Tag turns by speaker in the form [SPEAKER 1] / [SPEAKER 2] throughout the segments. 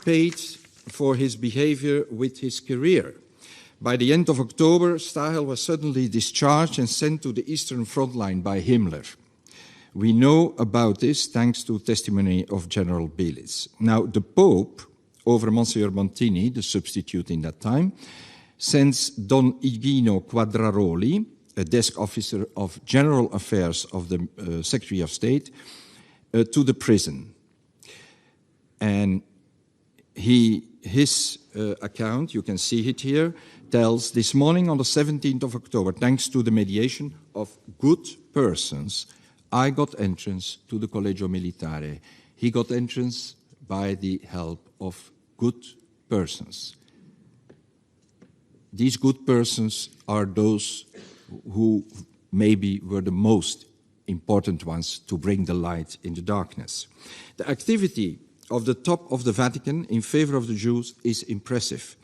[SPEAKER 1] paid for his behavior with his career. By the end of October, Stahel was suddenly discharged and sent to the Eastern Front line by Himmler. We know about this thanks to testimony of General Belitz. Now, the Pope, over Monsignor Montini, the substitute in that time, sends Don Igino Quadraroli, a desk officer of General Affairs of the Secretary of State, to the prison. And his account, you can see it here, tells, this morning on the 17th of October, thanks to the mediation of good persons, I got entrance to the Collegio Militare. He got entrance by the help of good persons. These good persons are those who maybe were the most important ones to bring the light in the darkness. The activity of the top of the Vatican in favor of the Jews is impressive.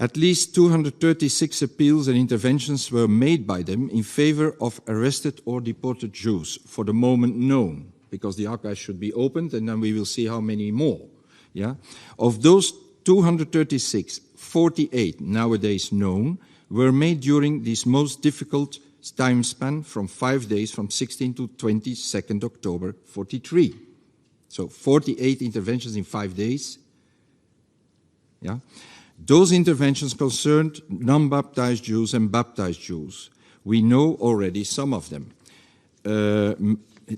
[SPEAKER 1] At least 236 appeals and interventions were made by them in favor of arrested or deported Jews, for the moment known, because the archive should be opened and then we will see how many more. Yeah? Of those 236, 48 nowadays known were made during this most difficult time span from 5 days, from 16 to 22nd October 43. So 48 interventions in 5 days. Yeah? Those interventions concerned non-baptized Jews and baptized Jews. We know already some of them.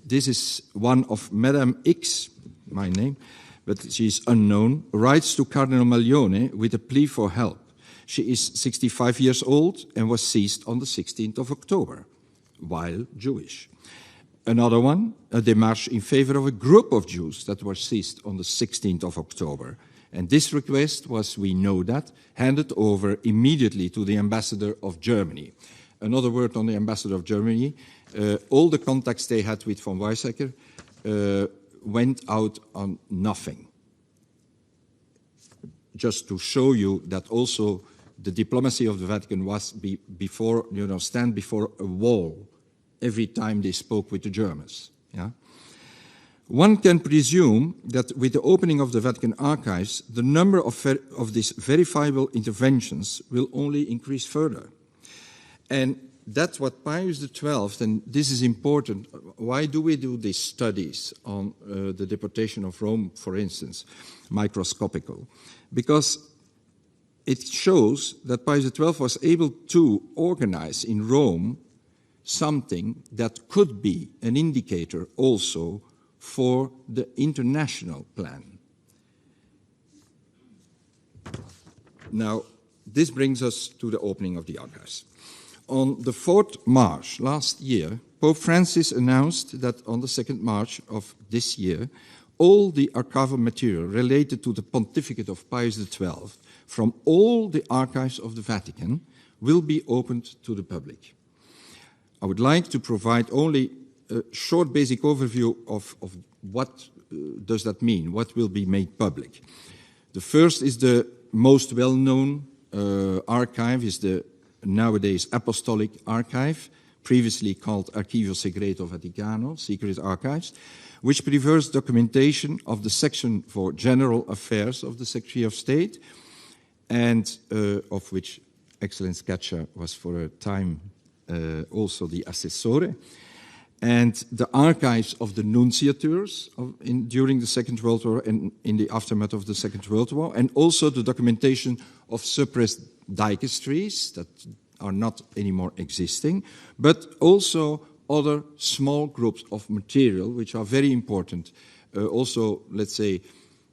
[SPEAKER 1] This is one of Madame X, my name, but she is unknown, writes to Cardinal Maglione with a plea for help. She is 65 years old and was seized on the 16th of October, while Jewish. Another one, a démarche in favor of a group of Jews that were seized on the 16th of October. And this request was, we know that, handed over immediately to the ambassador of Germany. Another word on the ambassador of Germany, all the contacts they had with von Weizsäcker went out on nothing. Just to show you that also the diplomacy of the Vatican was stand before a wall every time they spoke with the Germans. Yeah? One can presume that with the opening of the Vatican archives, the number of these verifiable interventions will only increase further. And that's what Pius XII, and this is important, why do we do these studies on the deportation of Rome, for instance, microscopical? Because it shows that Pius XII was able to organize in Rome something that could be an indicator also for the international plan. Now, this brings us to the opening of the archives. On the 4th March last year, Pope Francis announced that on the 2nd March of this year, all the archival material related to the pontificate of Pius XII from all the archives of the Vatican will be opened to the public. I would like to provide only a short basic overview of what does that mean, what will be made public. The first is the most well-known archive, is the nowadays Apostolic Archive, previously called Archivio Segreto Vaticano, Secret Archives, which preserves documentation of the section for general affairs of the Secretary of State, and of which Excellence Caccia was for a time also the assessore, and the archives of the nunciatures during the Second World War and in the aftermath of the Second World War, and also the documentation of suppressed dicastries that are not anymore existing, but also other small groups of material which are very important. Also, let's say,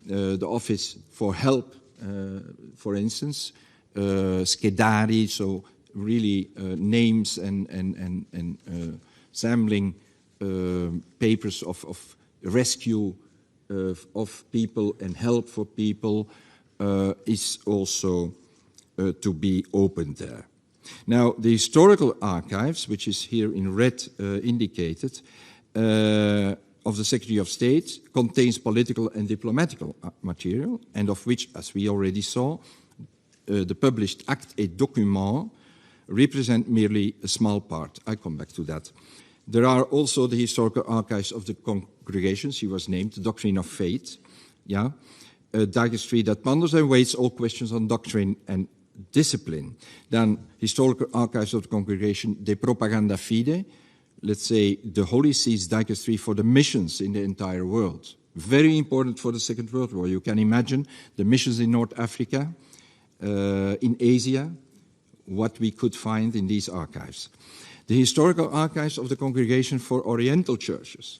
[SPEAKER 1] the Office for Help, for instance, schedari, so really names and sampling papers of rescue of people and help for people is also to be opened there. Now, the historical archives, which is here in red indicated, of the Secretary of State, contains political and diplomatical material, and of which, as we already saw, the published actes et documents represent merely a small part. I come back to that. There are also the historical archives of the congregation. She was named the Doctrine of Faith, yeah, a dicastery that ponders and weighs all questions on doctrine and discipline. Then Historical Archives of the Congregation de Propaganda Fide, let's say the Holy See's dicastery for the missions in the entire world. Very important for the Second World War. You can imagine the missions in North Africa, in Asia, what we could find in these archives. The Historical Archives of the Congregation for Oriental Churches.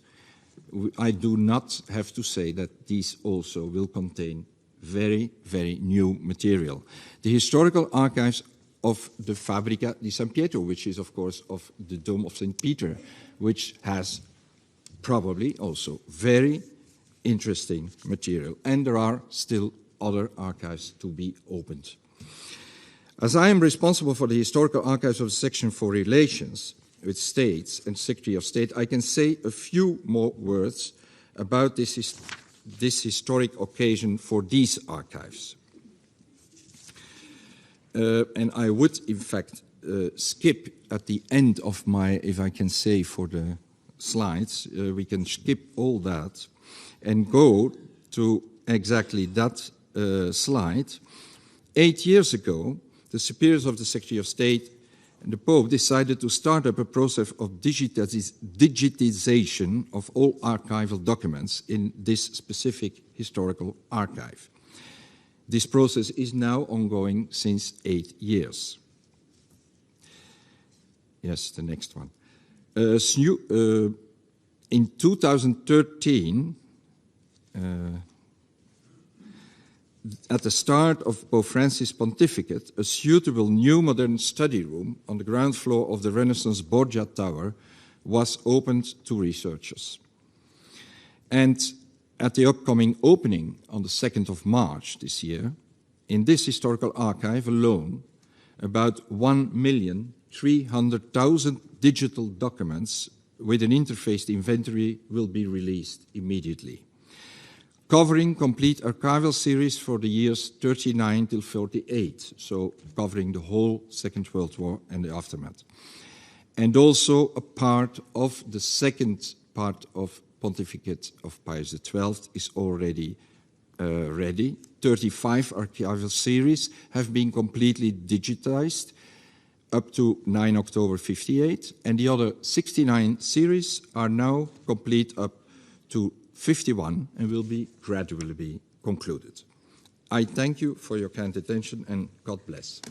[SPEAKER 1] I do not have to say that these also will contain very, very new material. The Historical Archives of the Fabbrica di San Pietro, which is, of course, of the Dome of St. Peter, which has probably also very interesting material. And there are still other archives to be opened. As I am responsible for the Historical Archives of the Section for Relations with States and Secretary of State, I can say a few more words about this historic occasion for these archives. And I would, in fact, skip at the end of my, if I can say, for the slides, we can skip all that and go to exactly that slide. 8 years ago, the superiors of the Secretary of State and the Pope decided to start up a process of digitization of all archival documents in this specific historical archive. This process is now ongoing since 8 years. Yes, the next one. In 2013, at the start of Pope Francis' pontificate, a suitable new modern study room on the ground floor of the Renaissance Borgia Tower was opened to researchers. And at the upcoming opening on the 2nd of March this year, in this historical archive alone, about 1,300,000 digital documents with an interfaced inventory will be released immediately, covering complete archival series for the years 39 till 48, so covering the whole Second World War and the aftermath. And also a part of the second part of pontificate of Pius XII is already ready. 35 archival series have been completely digitized up to 9 October 58, and the other 69 series are now complete up to 51 and will be gradually be concluded. I thank you for your kind attention and God bless.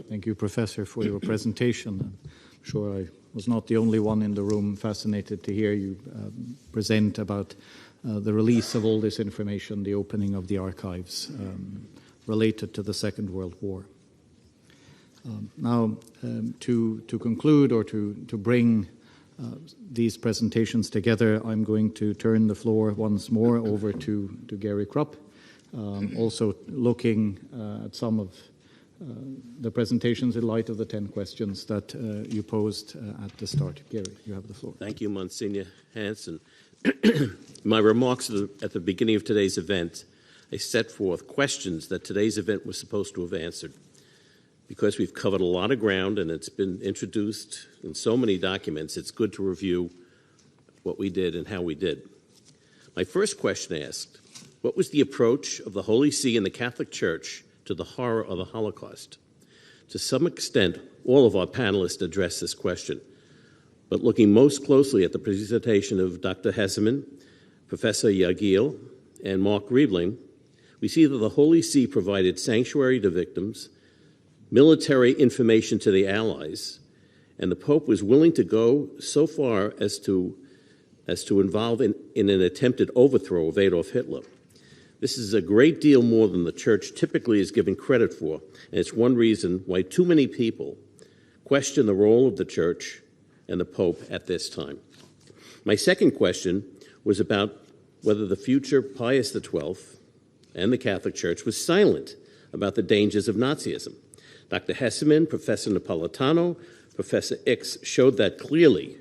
[SPEAKER 2] Thank you, Professor, for your presentation. I'm sure I was not the only one in the room fascinated to hear you present about the release of all this information, the opening of the archives related to the Second World War. Now, to conclude or to bring these presentations together, I'm going to turn the floor once more over to Gary Krupp, also looking at some of the presentations in light of the 10 questions that you posed at the start. Gary, you have the floor.
[SPEAKER 3] Thank you, Monsignor Hansen. My remarks at the beginning of today's event, I set forth questions that today's event was supposed to have answered. Because we've covered a lot of ground and it's been introduced in so many documents, it's good to review what we did and how we did. My first question asked, what was the approach of the Holy See and the Catholic Church to the horror of the Holocaust? To some extent, all of our panelists addressed this question, but looking most closely at the presentation of Dr. Hesseman, Professor Yagil, and Mark Riebling, we see that the Holy See provided sanctuary to victims, military information to the Allies, and the Pope was willing to go so far as to involve in an attempted overthrow of Adolf Hitler. This is a great deal more than the Church typically is given credit for, and it's one reason why too many people question the role of the Church and the Pope at this time. My second question was about whether the future Pius XII and the Catholic Church was silent about the dangers of Nazism. Dr. Hesseman, Professor Napolitano, Professor Ix showed that clearly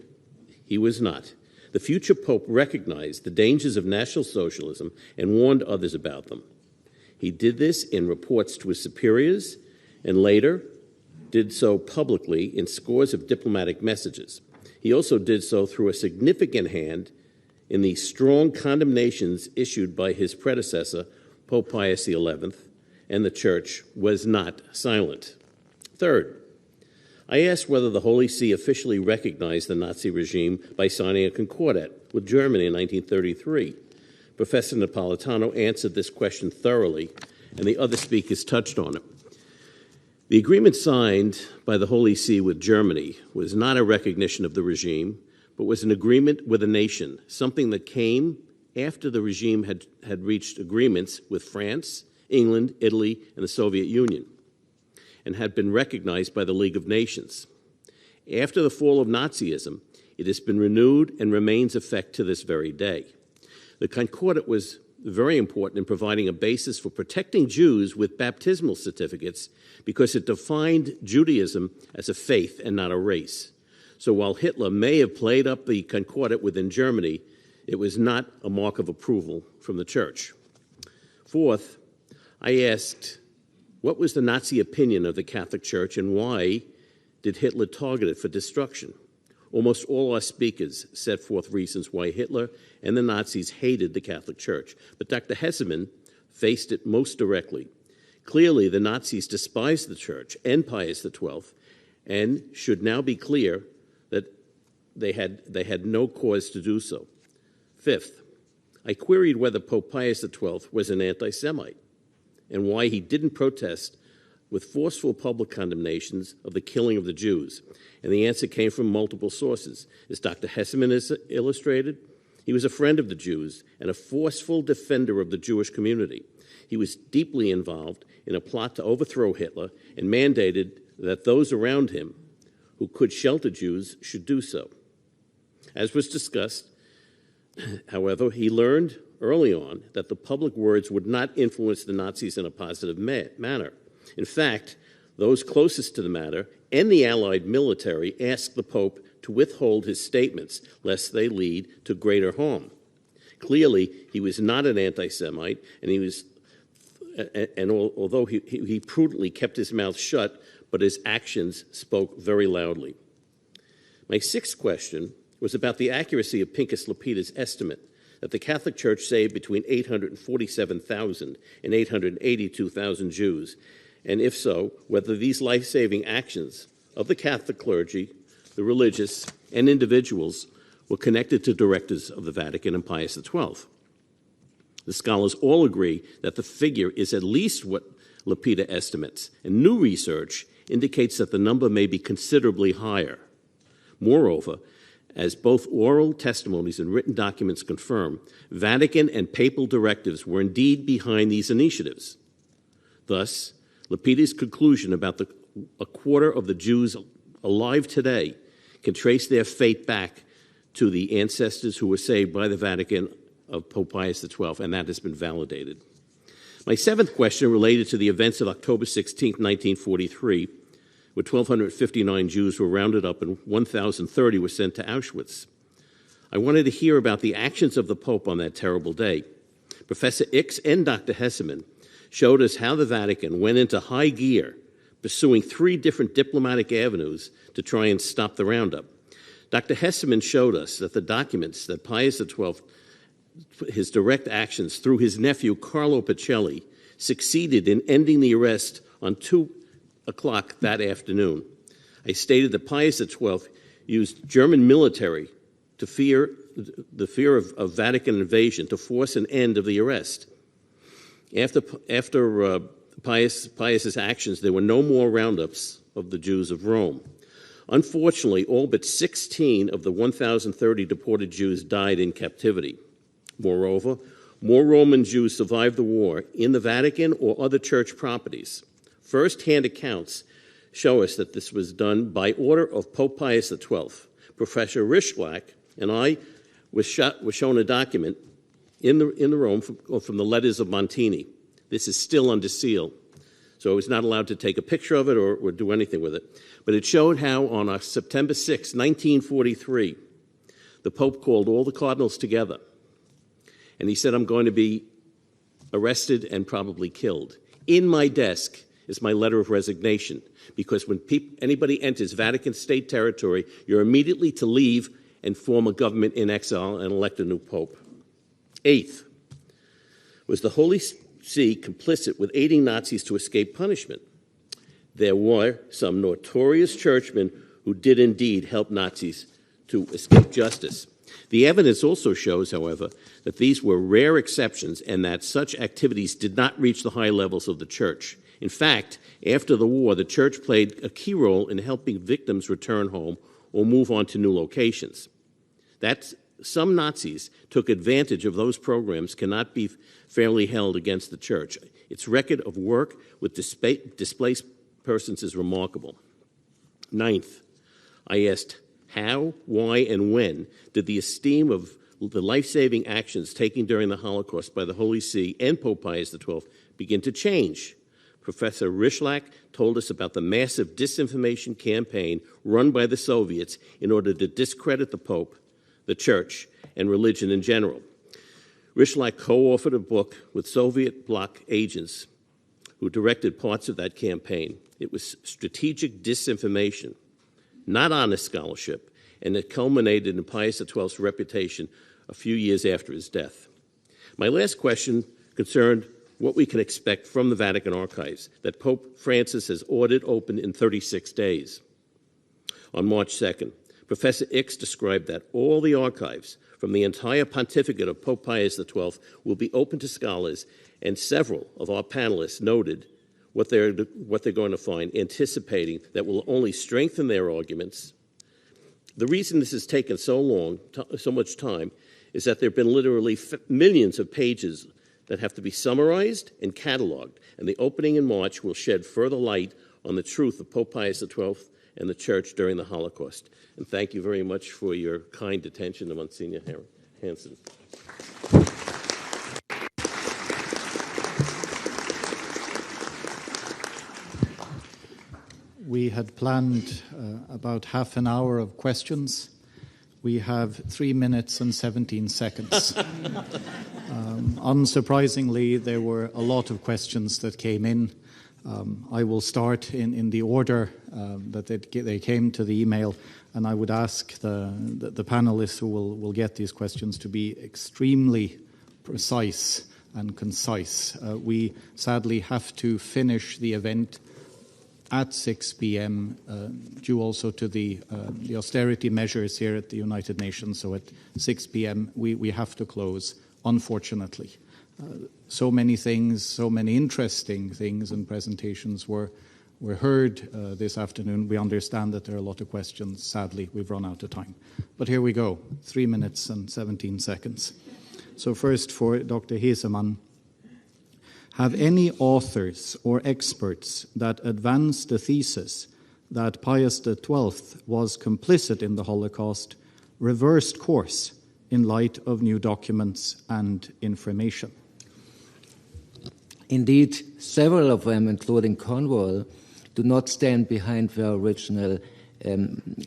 [SPEAKER 3] he was not. The future Pope recognized the dangers of National Socialism and warned others about them. He did this in reports to his superiors and later did so publicly in scores of diplomatic messages. He also did so through a significant hand in the strong condemnations issued by his predecessor, Pope Pius XI, and the Church was not silent. Third, I asked whether the Holy See officially recognized the Nazi regime by signing a concordat with Germany in 1933. Professor Napolitano answered this question thoroughly, and the other speakers touched on it. The agreement signed by the Holy See with Germany was not a recognition of the regime, but was an agreement with a nation, something that came after the regime had reached agreements with France, England, Italy, and the Soviet Union, and had been recognized by the League of Nations. After the fall of Nazism, it has been renewed and remains in effect to this very day. The Concordat was very important in providing a basis for protecting Jews with baptismal certificates because it defined Judaism as a faith and not a race. So while Hitler may have played up the Concordat within Germany, it was not a mark of approval from the Church. Fourth, I asked, what was the Nazi opinion of the Catholic Church and why did Hitler target it for destruction? Almost all our speakers set forth reasons why Hitler and the Nazis hated the Catholic Church, but Dr. Hesseman faced it most directly. Clearly, the Nazis despised the Church and Pius XII, and should now be clear that they had no cause to do so. Fifth, I queried whether Pope Pius XII was an anti-Semite and why he didn't protest with forceful public condemnations of the killing of the Jews. And the answer came from multiple sources. As Dr. Hesseman has illustrated, he was a friend of the Jews and a forceful defender of the Jewish community. He was deeply involved in a plot to overthrow Hitler and mandated that those around him who could shelter Jews should do so. As was discussed, however, he learned early on that the public words would not influence the Nazis in a positive manner. In fact, those closest to the matter and the Allied military asked the Pope to withhold his statements lest they lead to greater harm. Clearly, he was not an anti-Semite, and although he prudently kept his mouth shut, but his actions spoke very loudly. My sixth question was about the accuracy of Pinchas Lapida's estimate that the Catholic Church saved between 847,000 and 882,000 Jews, and if so, whether these life-saving actions of the Catholic clergy, the religious, and individuals were connected to directives of the Vatican and Pius XII. The scholars all agree that the figure is at least what Lapida estimates, and new research indicates that the number may be considerably higher. Moreover, as both oral testimonies and written documents confirm, Vatican and papal directives were indeed behind these initiatives. Thus, Lapida's conclusion about a quarter of the Jews alive today can trace their fate back to the ancestors who were saved by the Vatican of Pope Pius XII, and that has been validated. My seventh question related to the events of October 16, 1943, where 1,259 Jews were rounded up and 1,030 were sent to Auschwitz. I wanted to hear about the actions of the Pope on that terrible day. Professor Ix and Dr. Hesseman showed us how the Vatican went into high gear, pursuing 3 different diplomatic avenues to try and stop the roundup. Dr. Hesseman showed us that the documents that Pius XII, his direct actions through his nephew Carlo Pacelli, succeeded in ending the arrest on 2 o'clock that afternoon. I stated that Pius XII used German military to fear of Vatican invasion to force an end of the arrest. After Pius's actions, there were no more roundups of the Jews of Rome. Unfortunately, all but 16 of the 1,030 deported Jews died in captivity. Moreover, more Roman Jews survived the war in the Vatican or other church properties. First-hand accounts show us that this was done by order of Pope Pius XII. Professor Rischlach and I was shown a document in the Rome from the letters of Montini. This is still under seal, so I was not allowed to take a picture of it or do anything with it. But it showed how on September 6, 1943, the Pope called all the cardinals together, and he said, I'm going to be arrested and probably killed. In my desk is my letter of resignation, because when anybody enters Vatican state territory, you're immediately to leave and form a government in exile and elect a new pope. Eighth, was the Holy See complicit with aiding Nazis to escape punishment? There were some notorious churchmen who did indeed help Nazis to escape justice. The evidence also shows, however, that these were rare exceptions and that such activities did not reach the high levels of the church. In fact, after the war, the church played a key role in helping victims return home or move on to new locations. That some Nazis took advantage of those programs cannot be fairly held against the church. Its record of work with displaced persons is remarkable. Ninth, I asked, how, why, and when did the esteem of the life-saving actions taken during the Holocaust by the Holy See and Pope Pius XII begin to change? Professor Rishlak told us about the massive disinformation campaign run by the Soviets in order to discredit the Pope, the Church, and religion in general. Rishlak co-authored a book with Soviet bloc agents who directed parts of that campaign. It was strategic disinformation, not honest scholarship, and it culminated in Pius XII's reputation a few years after his death. My last question concerned what we can expect from the Vatican archives that Pope Francis has ordered open in 36 days. On March 2nd, Professor Ix described that all the archives from the entire pontificate of Pope Pius XII will be open to scholars, and several of our panelists noted what they're going to find, anticipating that will only strengthen their arguments. The reason this has taken so much time, is that there have been literally millions of pages that have to be summarized and cataloged, and the opening in March will shed further light on the truth of Pope Pius XII and the Church during the Holocaust. And thank you very much for your kind attention to Monsignor Hansen.
[SPEAKER 2] We had planned about half an hour of questions. We have 3 minutes and 17 seconds. Unsurprisingly, there were a lot of questions that came in. I will start in the order that they came to the email, and I would ask the panelists who will get these questions to be extremely precise and concise. We sadly have to finish the event at 6 p.m., due also to the austerity measures here at the United Nations. So at 6 p.m. we have to close, unfortunately. So many things, so many interesting things and presentations were heard this afternoon. We understand that there are a lot of questions. Sadly, we've run out of time. But here we go, 3 minutes and 17 seconds. So first for Dr. Hesemann. Have any authors or experts that advanced the thesis that Pius XII was complicit in the Holocaust reversed course in light of new documents and information?
[SPEAKER 4] Indeed, several of them, including Cornwall, do not stand behind their original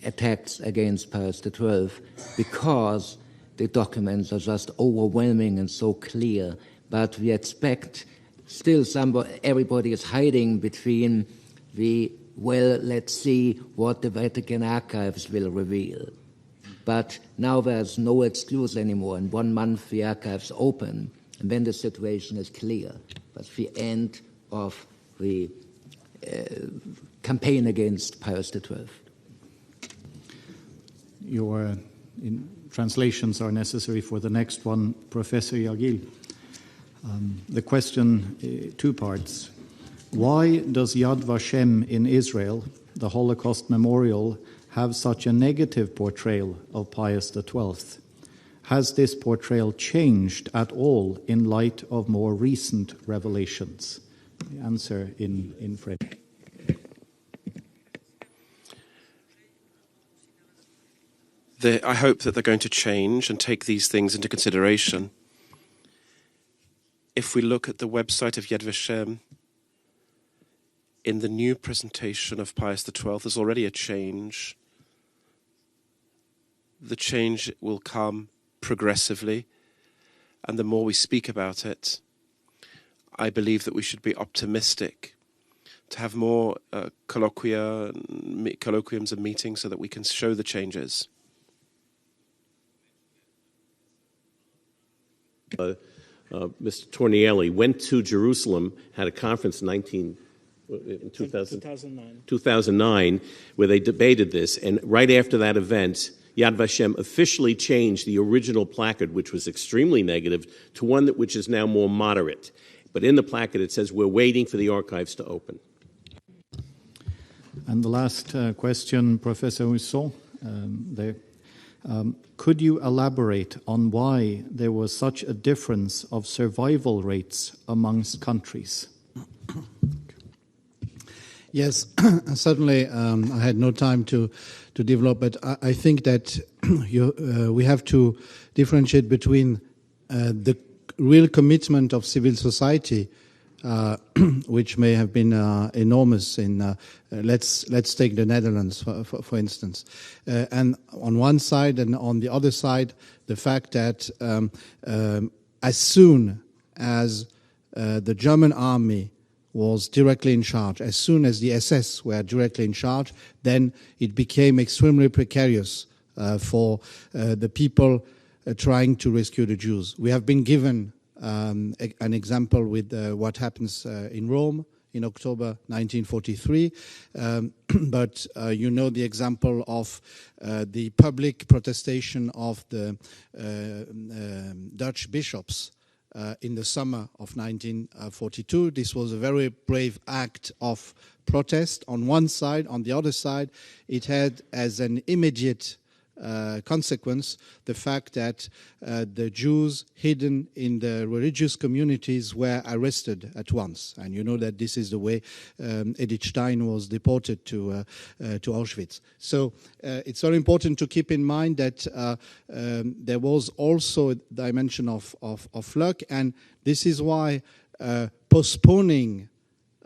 [SPEAKER 4] attacks against Pius XII because the documents are just overwhelming and so clear. But we expect still everybody is hiding between let's see what the Vatican archives will reveal. But now there's no excuse anymore. In 1 month, the archives open, and then the situation is clear. That's the end of the campaign against Pius XII.
[SPEAKER 2] Your translations are necessary for the next one, Professor Yagil. The question, 2 parts. Why does Yad Vashem in Israel, the Holocaust Memorial, have such a negative portrayal of Pius XII? Has this portrayal changed at all in light of more recent revelations? The answer in French.
[SPEAKER 5] I hope that they're going to change and take these things into consideration. If we look at the website of Yad Vashem, in the new presentation of Pius XII, there's already a change. The change will come progressively, and the more we speak about it, I believe that we should be optimistic to have more colloquiums and meetings so that we can show the changes?
[SPEAKER 3] Mr. Tornielli went to Jerusalem, had a conference in 2009, where they debated this. And right after that event, Yad Vashem officially changed the original placard, which was extremely negative, to one which is now more moderate. But in the placard, it says, we're waiting for the archives to open.
[SPEAKER 2] And the last question, Professor Husson, there. Could you elaborate on why there was such a difference of survival rates amongst countries?
[SPEAKER 6] Yes, certainly. I had no time to develop, but I think that we have to differentiate between the real commitment of civil society, which may have been enormous in let's take the Netherlands for instance, and on one side and on the other side the fact that as soon as the German army was directly in charge, as soon as the SS were directly in charge, then it became extremely precarious for the people trying to rescue the Jews. We have been given an example with what happens in Rome in October 1943, but you know the example of the public protestation of the Dutch bishops in the summer of 1942. This was a very brave act of protest on one side. On the other side, it had as an immediate consequence the fact that the Jews hidden in the religious communities were arrested at once. And you know that this is the way Edith Stein was deported to Auschwitz. So it's very important to keep in mind that there was also a dimension of luck, and this is why postponing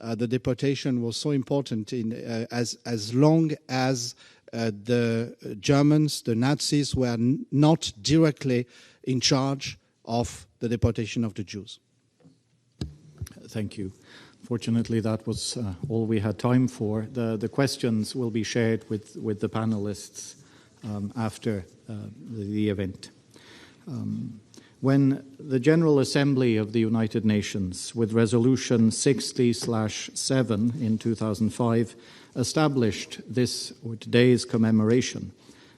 [SPEAKER 6] the deportation was so important as long as the Germans, the Nazis, were not directly in charge of the deportation of the Jews.
[SPEAKER 2] Thank you. Fortunately, that was all we had time for. The questions will be shared with the panelists after the event. When the General Assembly of the United Nations, with Resolution 60/7 in 2005, established today's commemoration,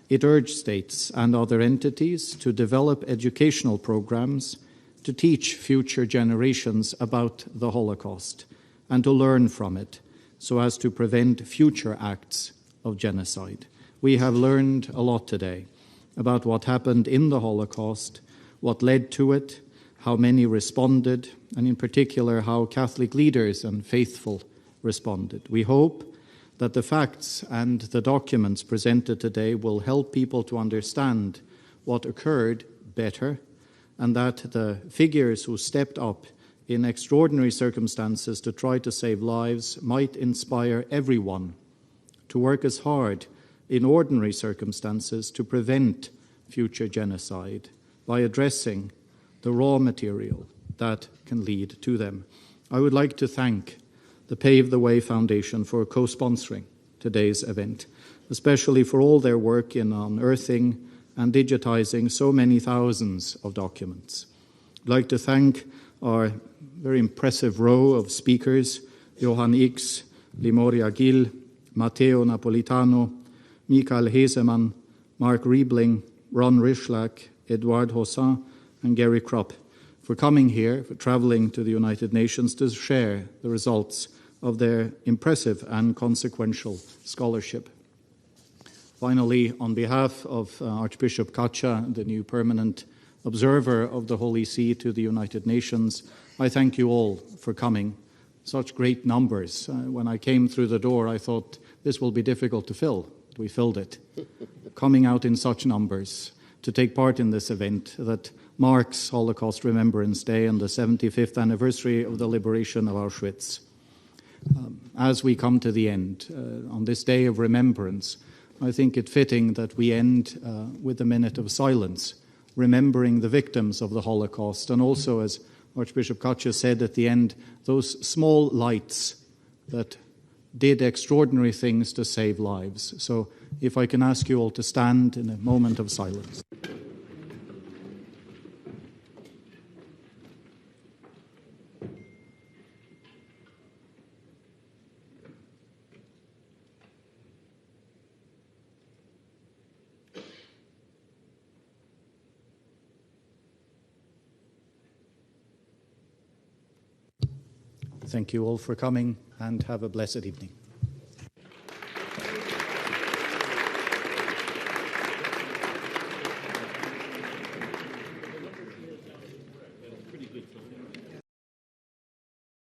[SPEAKER 2] it urged states and other entities to develop educational programs to teach future generations about the Holocaust and to learn from it so as to prevent future acts of genocide. We have learned a lot today about what happened in the Holocaust, what led to it, how many responded, and in particular how Catholic leaders and faithful responded. We hope that the facts and the documents presented today will help people to understand what occurred better, and that the figures who stepped up in extraordinary circumstances to try to save lives might inspire everyone to work as hard in ordinary circumstances to prevent future genocide by addressing the raw material that can lead to them. I would like to thank the Pave the Way Foundation for co-sponsoring today's event, especially for all their work in unearthing and digitizing so many thousands of documents. I'd like to thank our very impressive row of speakers, Johan X, Limoria Gil, Matteo Napolitano, Mikael Hesemann, Mark Riebling, Ron Rishlak, Edouard Hossin, and Gary Krupp, for coming here, for traveling to the United Nations to share the results of their impressive and consequential scholarship. Finally, on behalf of Archbishop Kacha, the new permanent observer of the Holy See to the United Nations, I thank you all for coming. Such great numbers. When I came through the door, I thought this will be difficult to fill. We filled it. Coming out in such numbers to take part in this event that marks Holocaust Remembrance Day and the 75th anniversary of the liberation of Auschwitz. As we come to the end, on this day of remembrance, I think it fitting that we end with a minute of silence, remembering the victims of the Holocaust, and also, as Archbishop Kacha said at the end, those small lights that did extraordinary things to save lives. So if I can ask you all to stand in a moment of silence. Thank you all for coming, and have a blessed evening.